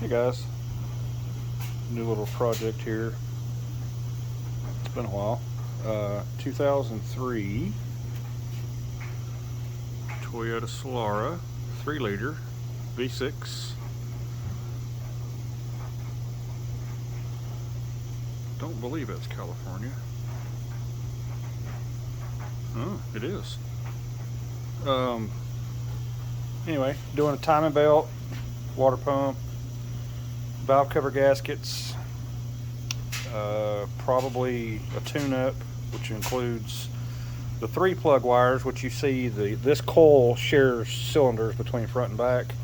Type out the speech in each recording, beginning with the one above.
Hey guys, new little project here. It's been a while. 2003 Toyota Solara 3-liter V6. Don't believe it's California. Oh, it is. Anyway, doing a timing belt, water pump, valve cover gaskets, probably a tune-up, which includes the 3 plug wires, which you see this coil shares cylinders between front and back.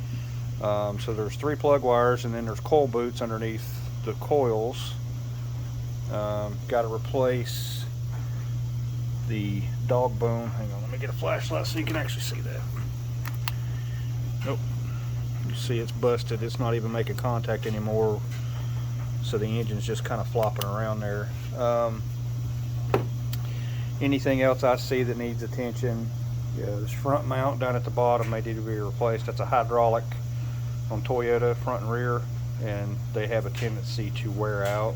So there's 3 plug wires, and then there's coil boots underneath the coils. Got to replace the dog bone. Hang on, let me get a flashlight so you can actually see that. Nope. You see it's busted. It's not even making contact anymore. So the engine's just kind of flopping around there. Anything else I see that needs attention? Yeah, this front mount down at the bottom may need to be replaced. That's a hydraulic on Toyota, front and rear, and they have a tendency to wear out,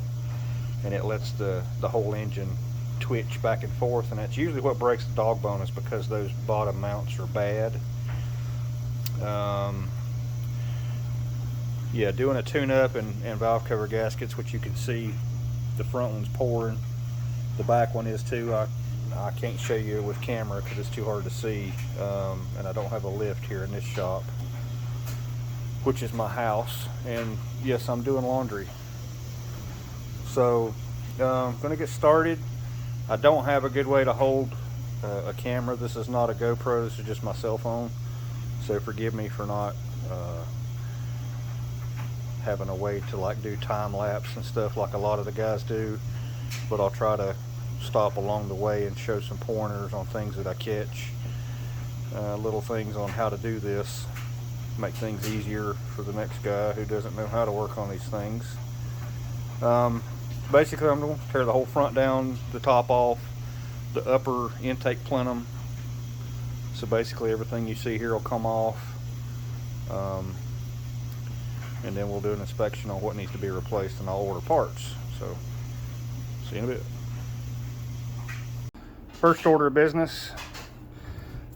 and it lets the whole engine twitch back and forth, and that's usually what breaks the dog bone, is because those bottom mounts are bad. Yeah, doing a tune-up and valve cover gaskets, which you can see the front one's pouring, the back one is too. I can't show you with camera because it's too hard to see, and I don't have a lift here in this shop, which is my house. And yes, I'm doing laundry. So I'm gonna get started. I don't have a good way to hold a camera. This is not a GoPro, this is just my cell phone, so forgive me for not having a way to like do time lapse and stuff like a lot of the guys do, but I'll try to stop along the way and show some pointers on things that I catch, little things on how to do this, make things easier for the next guy who doesn't know how to work on these things. Basically, I'm going to tear the whole front down, the top off, the upper intake plenum, so basically everything you see here will come off, and then we'll do an inspection on what needs to be replaced, and I'll order parts. So see you in a bit. First order of business: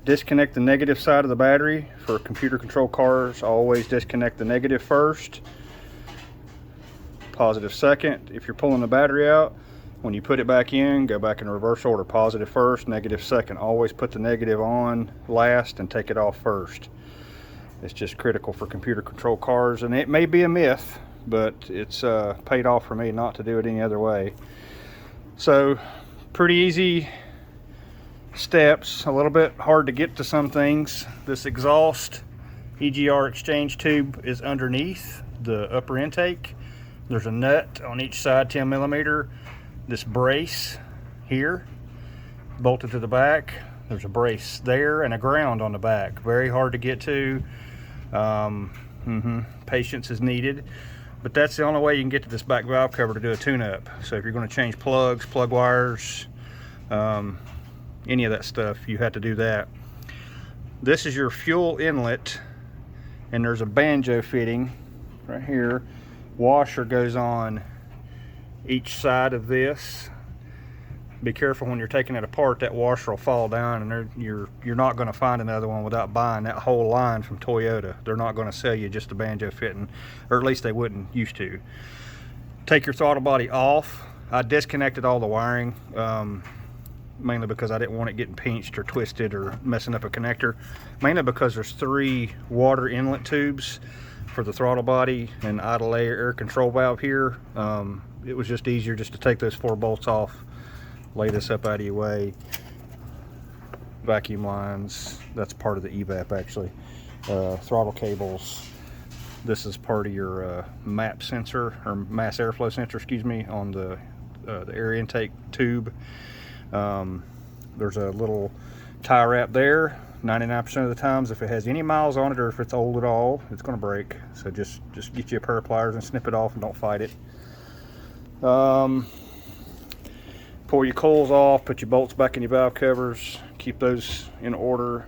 disconnect the negative side of the battery. For computer controlled cars, I always disconnect the negative first, positive second. If you're pulling the battery out, when you put it back in, go back in reverse order: positive first, negative second. Always put the negative on last and take it off first. It's just critical for computer controlled cars, and it may be a myth, but it's paid off for me not to do it any other way. So pretty easy steps, a little bit hard to get to some things. This exhaust EGR exchange tube is underneath the upper intake. There's a nut on each side, 10 millimeter. This brace here bolted to the back. There's a brace there and a ground on the back. Very hard to get to. Patience is needed, but that's the only way you can get to this back valve cover to do a tune-up. So if you're going to change plugs, plug wires, any of that stuff, you have to do that. This is your fuel inlet, and there's a banjo fitting right here. Washer goes on each side of this. Be careful when you're taking it apart, that washer will fall down, and you're not going to find another one without buying that whole line from Toyota. They're not going to sell you just a banjo fitting, or at least they wouldn't used to. Take your throttle body off. I disconnected all the wiring, mainly because I didn't want it getting pinched or twisted or messing up a connector. Mainly because there's 3 water inlet tubes for the throttle body and idle air control valve here. It was just easier just to take those 4 bolts off, lay this up out of your way. Vacuum lines, that's part of the evap actually. Throttle cables, this is part of your MAP sensor, or mass airflow sensor, excuse me, on the air intake tube. There's a little tie wrap there. 99% of the times, if it has any miles on it or if it's old at all, it's going to break. So just get you a pair of pliers and snip it off, and don't fight it. Pull your coils off, put your bolts back in your valve covers, keep those in order.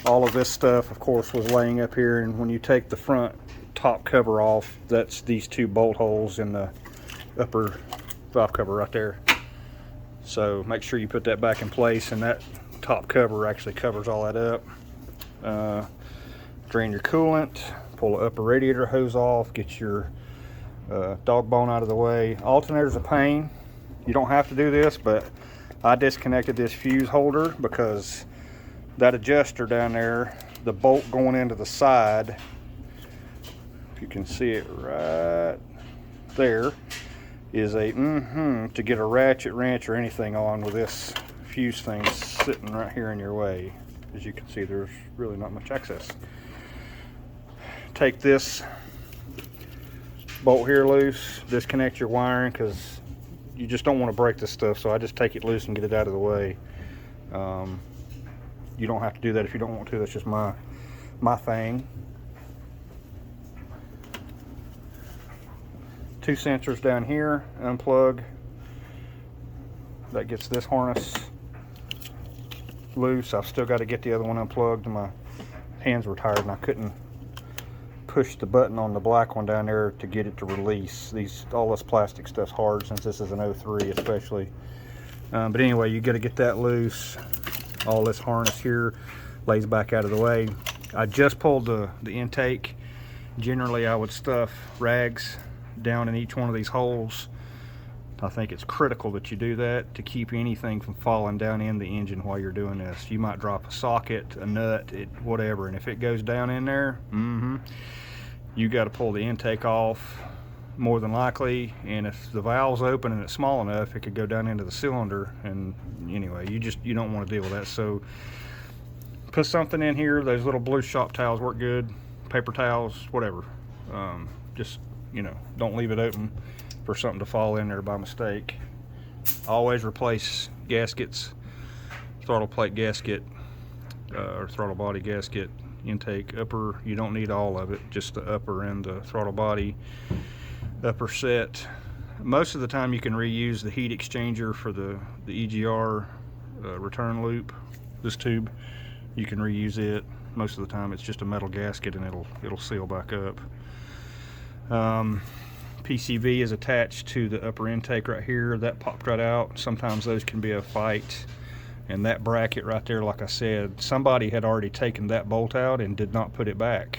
All of this stuff, of course, was laying up here, and when you take the front top cover off, that's these two bolt holes in the upper valve cover right there. So make sure you put that back in place, and that top cover actually covers all that up. Drain your coolant, pull the upper radiator hose off, get your dog bone out of the way. Alternator's a pain. You don't have to do this, but I disconnected this fuse holder because that adjuster down there, the bolt going into the side, if you can see it right there, is a to get a ratchet wrench or anything on with this fuse thing sitting right here in your way. As you can see, there's really not much access. Take this bolt here loose, disconnect your wiring, because you just don't want to break this stuff, so I just take it loose and get it out of the way. You don't have to do that if you don't want to. That's just my thing. Two sensors down here, unplug. That gets this harness loose. I've still got to get the other one unplugged. My hands were tired and I couldn't push the button on the black one down there to get it to release. All this plastic stuff's hard since this is an 03 especially. But anyway, you got to get that loose. All this harness here lays back out of the way. I just pulled the intake. Generally I would stuff rags down in each one of these holes. I think it's critical that you do that to keep anything from falling down in the engine while you're doing this. You might drop a socket, a nut, whatever, and if it goes down in there, you got to pull the intake off more than likely, and if the valve's open and it's small enough, it could go down into the cylinder, and anyway, you don't want to deal with that. So put something in here. Those little blue shop towels work good, paper towels, whatever. Just, don't leave it open for something to fall in there by mistake. Always replace gaskets, throttle plate gasket, or throttle body gasket, intake upper. You don't need all of it, just the upper and the throttle body upper set. Most of the time you can reuse the heat exchanger for the EGR return loop. This tube, you can reuse it. Most of the time it's just a metal gasket and it'll seal back up. PCV is attached to the upper intake right here. That popped right out. Sometimes those can be a fight. And that bracket right there, like I said, somebody had already taken that bolt out and did not put it back.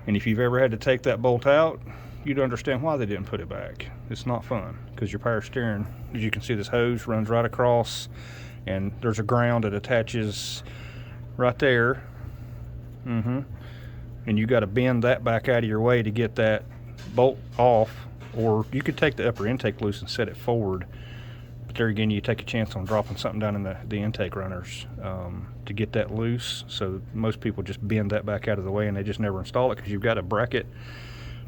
And if you've ever had to take that bolt out, you'd understand why they didn't put it back. It's not fun, because your power steering, as you can see, this hose runs right across, and there's a ground that attaches right there. And you got to bend that back out of your way to get that bolt off, or you could take the upper intake loose and set it forward. But there again, you take a chance on dropping something down in the intake runners to get that loose. So most people just bend that back out of the way and they just never install it, because you've got a bracket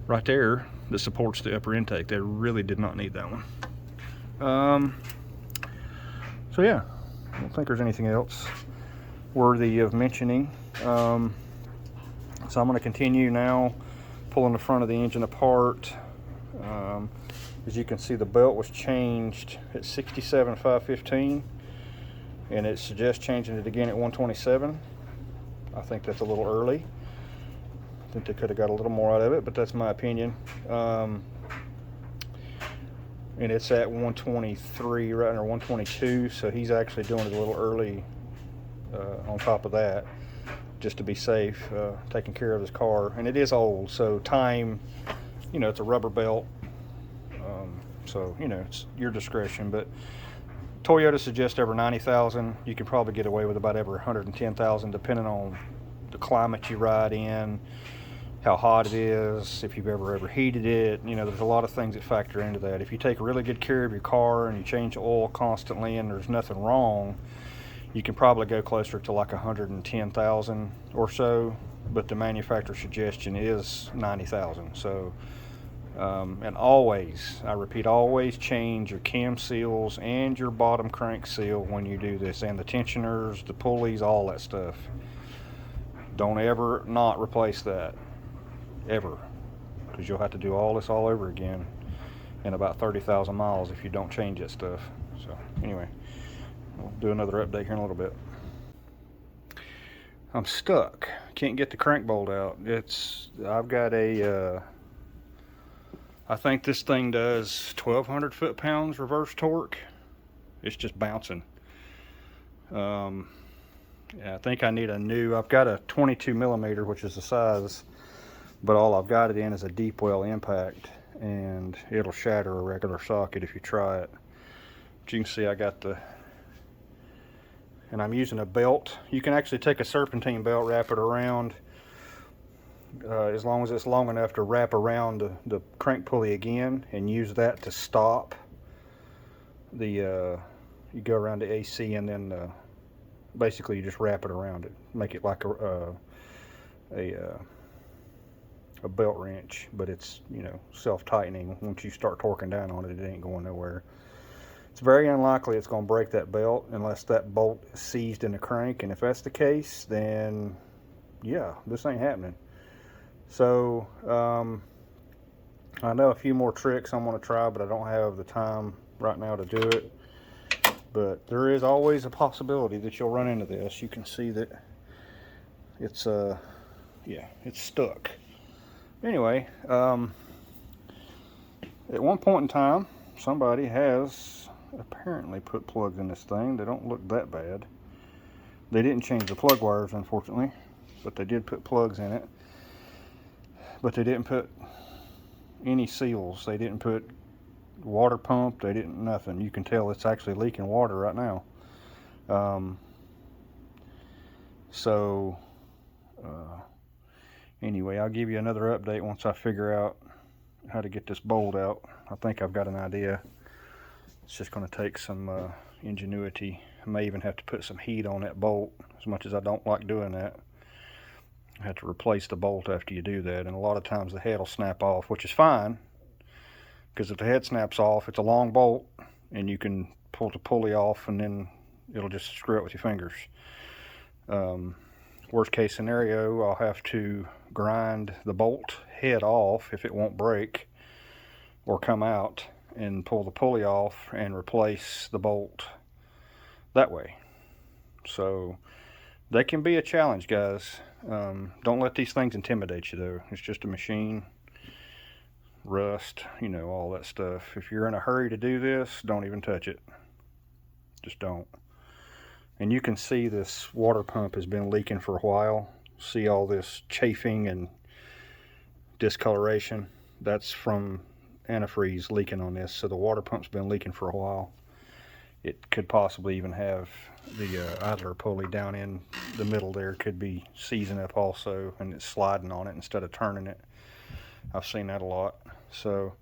right there that supports the upper intake. They really did not need that one. So yeah, I don't think there's anything else worthy of mentioning. So I'm going to continue now pulling the front of the engine apart. As you can see, the belt was changed at 67,515, and it suggests changing it again at 127. I think that's a little early. I think they could have got a little more out of it, but that's my opinion. And it's at 123 right now, 122, so he's actually doing it a little early on top of that, just to be safe, taking care of his car. And it is old, so time, it's a rubber belt. So, it's your discretion, but Toyota suggests over 90,000. You can probably get away with about every 110,000, depending on the climate you ride in, how hot it is, if you've ever overheated it. There's a lot of things that factor into that. If you take really good care of your car and you change the oil constantly and there's nothing wrong, you can probably go closer to like 110,000 or so, but the manufacturer suggestion is 90,000. So, and always, I repeat, always change your cam seals and your bottom crank seal when you do this, and the tensioners, the pulleys, all that stuff. Don't ever not replace that, ever, because you'll have to do all this all over again in about 30,000 miles if you don't change that stuff. So anyway, we'll do another update here in a little bit. I'm stuck. Can't get the crank bolt out. I've got a, I think this thing does 1,200 foot-pounds reverse torque. It's just bouncing. Yeah, I think I need a new, I've got a 22 millimeter, which is the size, but all I've got it in is a deep well impact, and it'll shatter a regular socket if you try it. But you can see I got the, and I'm using a belt. You can actually take a serpentine belt, wrap it around, as long as it's long enough to wrap around the crank pulley again, and use that to stop the, you go around the AC, and then basically you just wrap it around it, make it like a belt wrench, but it's, you know, self-tightening. Once you start torquing down on it, it ain't going nowhere. It's very unlikely it's going to break that belt unless that bolt is seized in the crank, and if that's the case, then yeah, this ain't happening. So I know a few more tricks I'm going to try, but I don't have the time right now to do it. But there is always a possibility that you'll run into this. You can see that it's yeah, it's stuck. Anyway, at one point in time, somebody has apparently put plugs in this thing. They don't look that bad. They didn't change the plug wires, unfortunately, but they did put plugs in it. But they didn't put any seals. They didn't put water pump. They didn't nothing. You can tell it's actually leaking water right now. Anyway, I'll give you another update once I figure out how to get this bolt out. I think I've got an idea. It's just going to take some ingenuity. I may even have to put some heat on that bolt, as much as I don't like doing that. I have to replace the bolt after you do that, and a lot of times the head will snap off, which is fine, because if the head snaps off, it's a long bolt, and you can pull the pulley off, and then it'll just screw it with your fingers. Worst case scenario, I'll have to grind the bolt head off if it won't break or come out, and pull the pulley off and replace the bolt that way. So that can be a challenge, guys. Don't let these things intimidate you, though. It's just a machine. Rust, you know, all that stuff. If you're in a hurry to do this, don't even touch it. Just don't. And you can see this water pump has been leaking for a while. See all this chafing and discoloration? That's from antifreeze leaking on this. So the water pump's been leaking for a while. It could possibly even have the idler pulley down in the middle there, could be seizing up also, and it's sliding on it instead of turning it. I've seen that a lot. So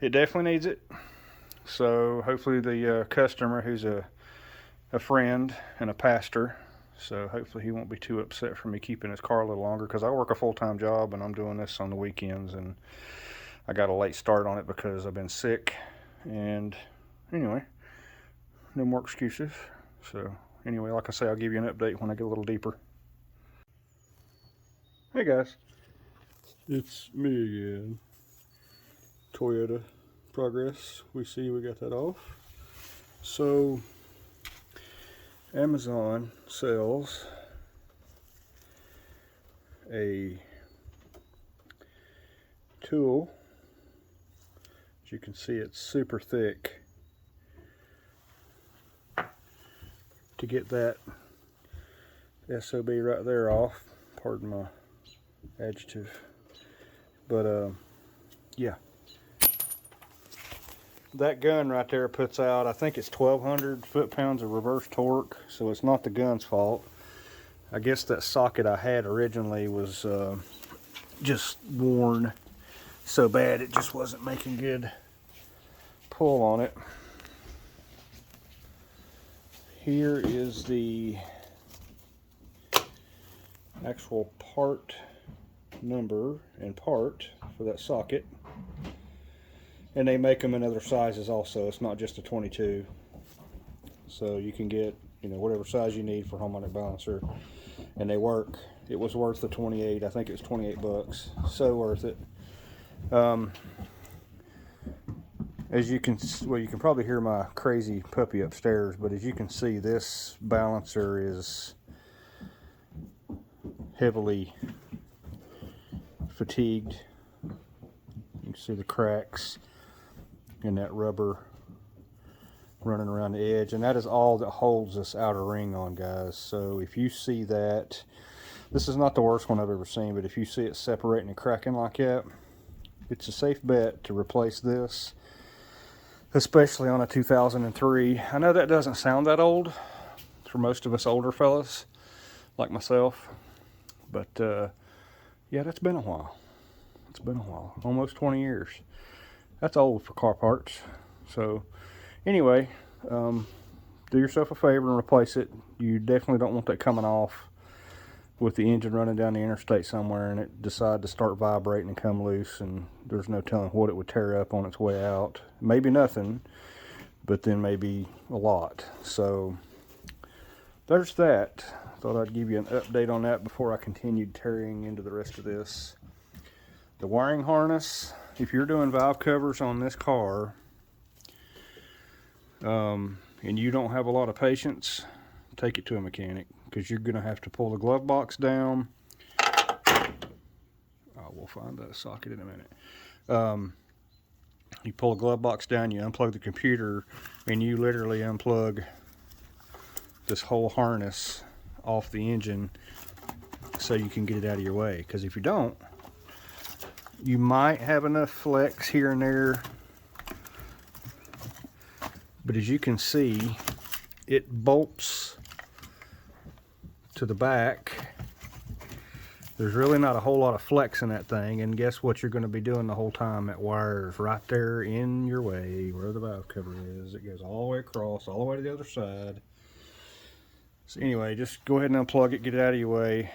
it definitely needs it. So hopefully the customer, who's a friend and a pastor, so hopefully he won't be too upset for me keeping his car a little longer, because I work a full-time job and I'm doing this on the weekends, and I got a late start on it because I've been sick. And anyway, no more excuses. So anyway, like I say, I'll give you an update when I get a little deeper. Hey guys, it's me again. Toyota progress. We see we got that off. So Amazon sells a tool. As you can see, it's super thick, to get that SOB right there off. Pardon my adjective. But yeah, that gun right there puts out, I think it's 1,200 foot-pounds of reverse torque, so it's not the gun's fault. I guess that socket I had originally was just worn so bad it just wasn't making good pull on it. Here is the actual part number and part for that socket, and they make them in other sizes also. It's not just a 22, so you can get, you know, whatever size you need for harmonic balancer, and they work. It was worth the 28. I think it was 28 bucks. So worth it. As you can, well, you can probably hear my crazy puppy upstairs, but as you can see, this balancer is heavily fatigued. You can see the cracks in that rubber running around the edge, and that is all that holds this outer ring on, guys. So if you see that, this is not the worst one I've ever seen, but if you see it separating and cracking like that, it's a safe bet to replace this, especially on a 2003. I know that doesn't sound that old for most of us older fellas like myself, but yeah, that's been a while. It's been a while, almost 20 years. That's old for car parts. So anyway, do yourself a favor and replace it. You definitely don't want that coming off with the engine running down the interstate somewhere and it decide to start vibrating and come loose, and there's no telling what it would tear up on its way out. Maybe nothing, but then maybe a lot. So there's that. Thought I'd give you an update on that before I continued tearing into the rest of this. The wiring harness, if you're doing valve covers on this car, and you don't have a lot of patience, take it to a mechanic, because you're going to have to pull the glove box down. We'll find that socket in a minute. You pull the glove box down, you unplug the computer, and you literally unplug this whole harness off the engine so you can get it out of your way. Because if you don't, you might have enough flex here and there, but as you can see, it bolts to the back. There's really not a whole lot of flex in that thing, and guess what you're going to be doing the whole time? That wire is right there in your way where the valve cover is. It goes all the way across, all the way to the other side. So anyway, just go ahead and unplug it, get it out of your way.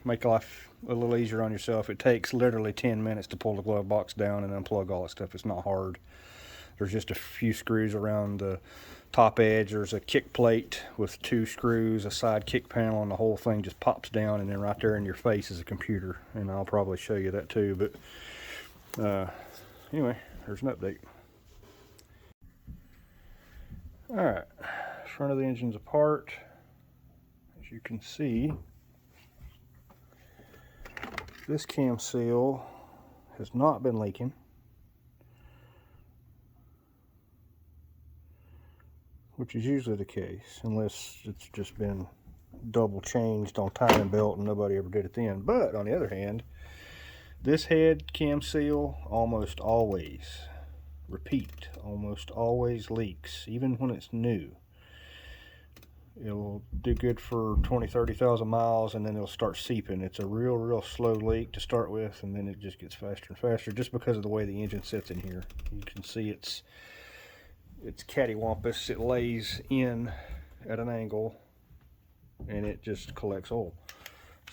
Make life a little easier on yourself. It takes literally 10 minutes to pull the glove box down and unplug all that stuff. It's not hard. There's just a few screws around the top edge. There's a kick plate with 2 screws, a side kick panel, and the whole thing just pops down, and then right there in your face is a computer. And I'll probably show you that too. But anyway, there's an update. Alright, front of the engine's apart. As you can see, this cam seal has not been leaking, which is usually the case, unless it's just been double changed on timing belt and nobody ever did it then. But on the other hand, this head cam seal almost always, repeat, almost always leaks, even when it's new. It'll do good for 20-30,000 miles, and then it'll start seeping. It's a real slow leak to start with, and then it just gets faster and faster just because of the way the engine sits in here. You can see it's cattywampus. It lays in at an angle and it just collects oil.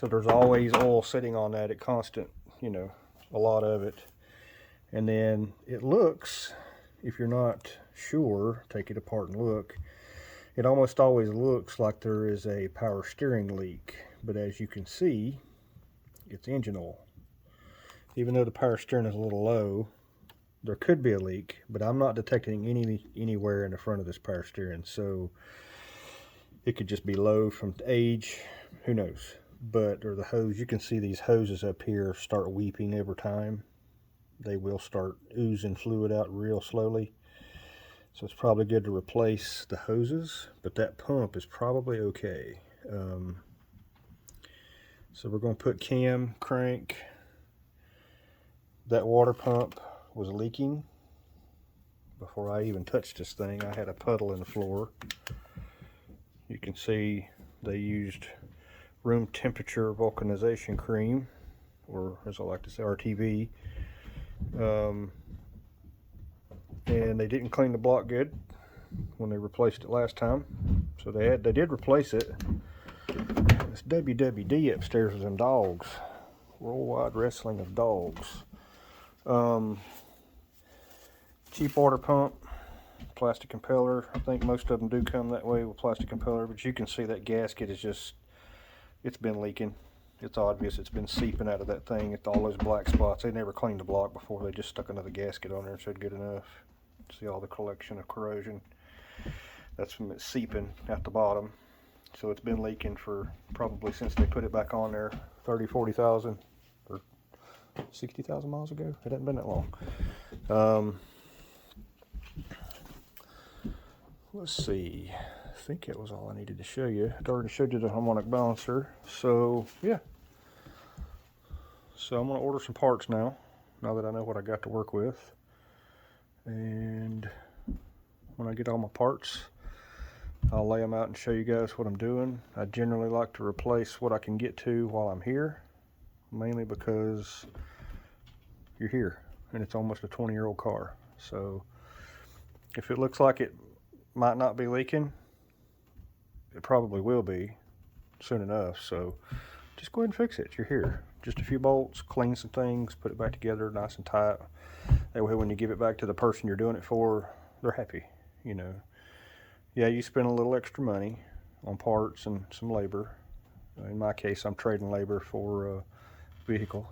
So there's always oil sitting on that at constant, you know, a lot of it. And then it looks, if you're not sure, take it apart and look. It almost always looks like there is a power steering leak, but as you can see, it's engine oil. Even though the power steering is a little low, there could be a leak, but I'm not detecting anywhere in the front of this power steering, so it could just be low from age, who knows. But or the hose, you can see these hoses up here start weeping every time. They will start oozing fluid out real slowly. So it's probably good to replace the hoses, but that pump is probably okay. So we're going to put cam, crank. That water pump was leaking before I even touched this thing. I had a puddle in the floor. You can see they used room temperature vulcanization cream, or as I like to say, RTV. And they didn't clean the block good when they replaced it last time, so they did replace it. This WWD upstairs with them dogs, Worldwide Wrestling of Dogs. Cheap water pump, plastic impeller. I think most of them do come that way with plastic impeller, but you can see that gasket is just, it's been leaking. It's obvious it's been seeping out of that thing at all those black spots. They never cleaned the block before. They just stuck another gasket on there and said good enough. See all the collection of corrosion. That's from it seeping at the bottom. So it's been leaking for probably since they put it back on there 30-40,000 or 60,000 miles ago. It hasn't been that long. Let's see, I think that was all I needed to show you. I already showed you the harmonic balancer. So yeah, so I'm going to order some parts now that I know what I got to work with. And when I get all my parts, I'll lay them out and show you guys what I'm doing. I generally like to replace what I can get to while I'm here, mainly because you're here and it's almost a 20-year-old car. So if it looks like it might not be leaking, it probably will be soon enough. So just go ahead and fix it. You're here. Just a few bolts, clean some things, put it back together nice and tight. That way when you give it back to the person you're doing it for, they're happy, you know. Yeah, you spend a little extra money on parts and some labor. In my case, I'm trading labor for a vehicle.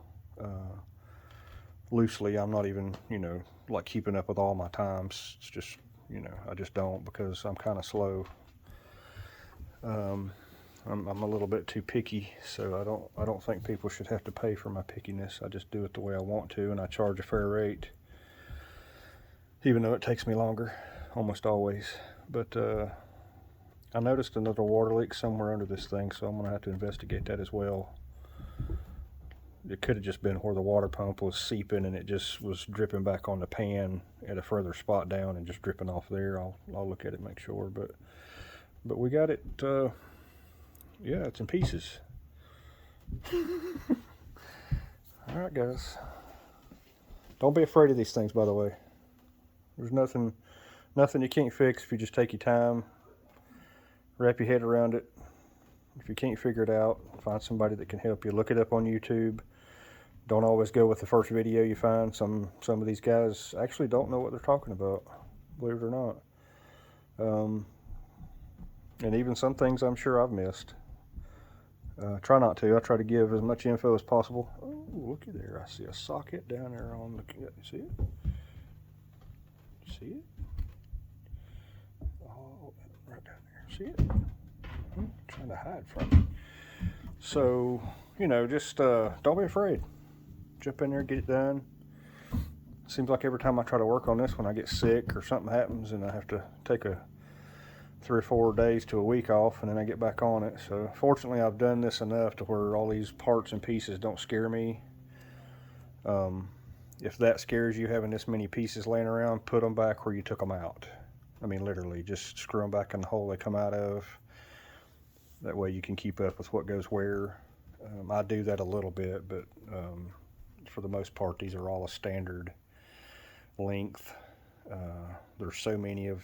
Loosely, I'm not even, you know, like keeping up with all my times. It's just, you know, I just don't, because I'm kind of slow. I'm a little bit too picky, so I don't think people should have to pay for my pickiness. I just do it the way I want to, and I charge a fair rate, even though it takes me longer, almost always. But I noticed another water leak somewhere under this thing, so I'm going to have to investigate that as well. It could have just been where the water pump was seeping and it just was dripping back on the pan at a further spot down and just dripping off there. I'll look at it, make sure. But we got it. Yeah, it's in pieces. All right, guys. Don't be afraid of these things, by the way. There's nothing you can't fix if you just take your time, wrap your head around it. If you can't figure it out, find somebody that can help you. Look it up on YouTube. Don't always go with the first video you find. Some of these guys actually don't know what they're talking about, believe it or not. And even some things I'm sure I've missed. Try not to. I try to give as much info as possible. Oh, looky there. I see a socket down there on the... See it? See it? Oh, right down there. See it? I'm trying to hide from it. So, you know, just don't be afraid. Jump in there, get it done. Seems like every time I try to work on this one, I get sick or something happens and I have to take a 3 or 4 days to a week off, and then I get back on it. So fortunately I've done this enough to where all these parts and pieces don't scare me. If that scares you, having this many pieces laying around, put them back where you took them out. I mean, literally, just screw them back in the hole they come out of. That way you can keep up with what goes where. I do that a little bit, but for the most part, these are all a standard length. There's so many of,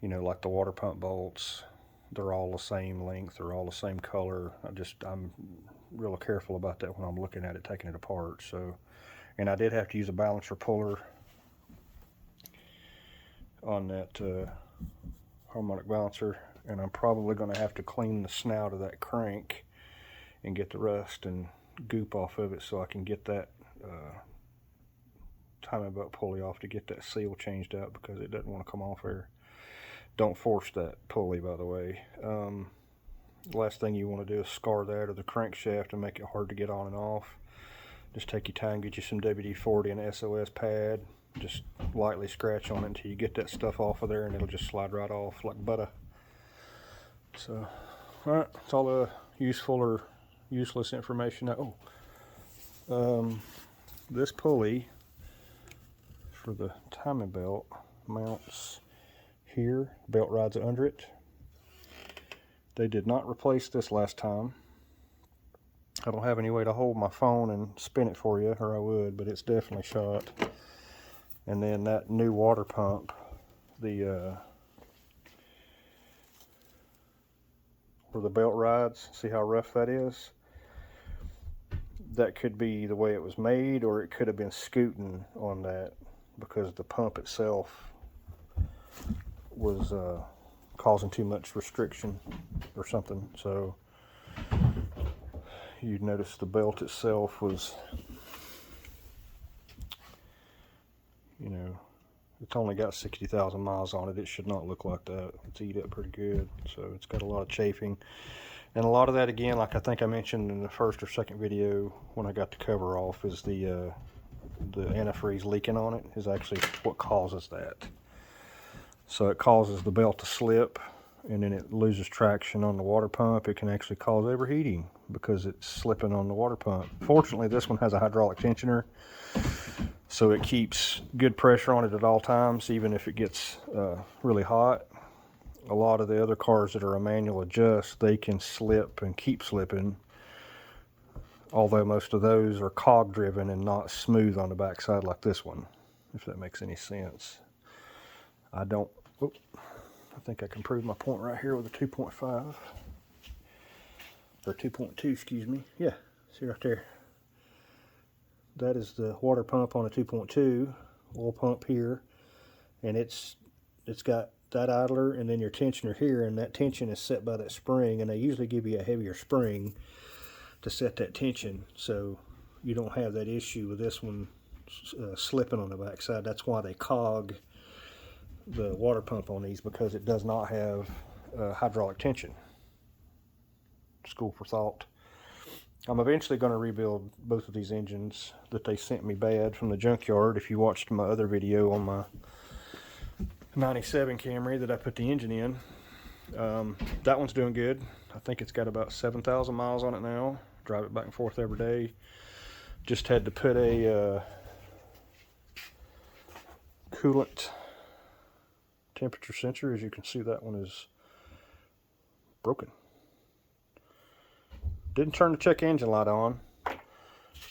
you know, like the water pump bolts, they're all the same length, they're all the same color. I'm real careful about that when I'm looking at it, taking it apart. So, and I did have to use a balancer puller on that harmonic balancer, and I'm probably going to have to clean the snout of that crank and get the rust and goop off of it so I can get that timing belt pulley off to get that seal changed out, because it doesn't want to come off there. Don't force that pulley, by the way. The last thing you want to do is scar that or the crankshaft and make it hard to get on and off. Just take your time, get you some WD-40 and SOS pad. Just lightly scratch on it until you get that stuff off of there, and it'll just slide right off like butter. So, alright, that's all the useful or useless information. This pulley for the timing belt mounts here, belt rides under it. They did not replace this last time. I don't have any way to hold my phone and spin it for you, or I would, but it's definitely shot. And then that new water pump, where the belt rides, see how rough that is? That could be the way it was made, or it could have been scooting on that because the pump itself was causing too much restriction or something. So you'd notice the belt itself was, you know, It's only got 60,000 miles on it. It should not look like that. It's eat up pretty good. So it's got a lot of chafing. And a lot of that, again, like I think I mentioned in the first or second video when I got the cover off, is the antifreeze leaking on it is actually what causes that. So it causes the belt to slip, and then it loses traction on the water pump. It can actually cause overheating because it's slipping on the water pump. Fortunately, this one has a hydraulic tensioner, so it keeps good pressure on it at all times, even if it gets really hot. A lot of the other cars that are a manual adjust, they can slip and keep slipping, although most of those are cog driven and not smooth on the backside like this one, if that makes any sense. I think I can prove my point right here with a 2.5 or 2.2, excuse me. Yeah, see right there. That is the water pump on a 2.2, oil pump here, and it's got that idler and then your tensioner here, and that tension is set by that spring, and they usually give you a heavier spring to set that tension, so you don't have that issue with this one slipping on the backside. That's why they cog the water pump on these, because it does not have hydraulic tension. School for thought. I'm eventually going to rebuild both of these engines that they sent me bad from the junkyard. If you watched my other video on my 97 Camry that I put the engine in, that one's doing good. I think it's got about 7,000 miles on it now. Drive it back and forth every day. Just had to put a coolant temperature sensor. As you can see, that one is broken. Didn't turn the check engine light on,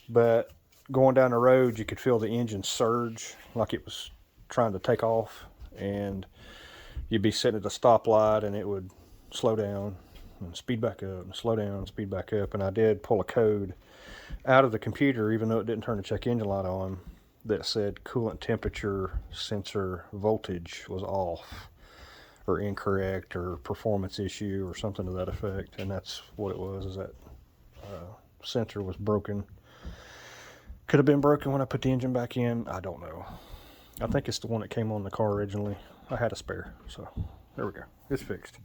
but going down the road you could feel the engine surge like it was trying to take off, and you'd be sitting at a stoplight and it would slow down and speed back up and slow down and speed back up. And I did pull a code out of the computer, even though it didn't turn the check engine light on, that said coolant temperature sensor voltage was off or incorrect or performance issue or something to that effect. And that's what it was, is that sensor was broken. Could have been broken when I put the engine back in. I don't know. I think it's the one that came on the car originally. I had a spare, so there we go. It's fixed.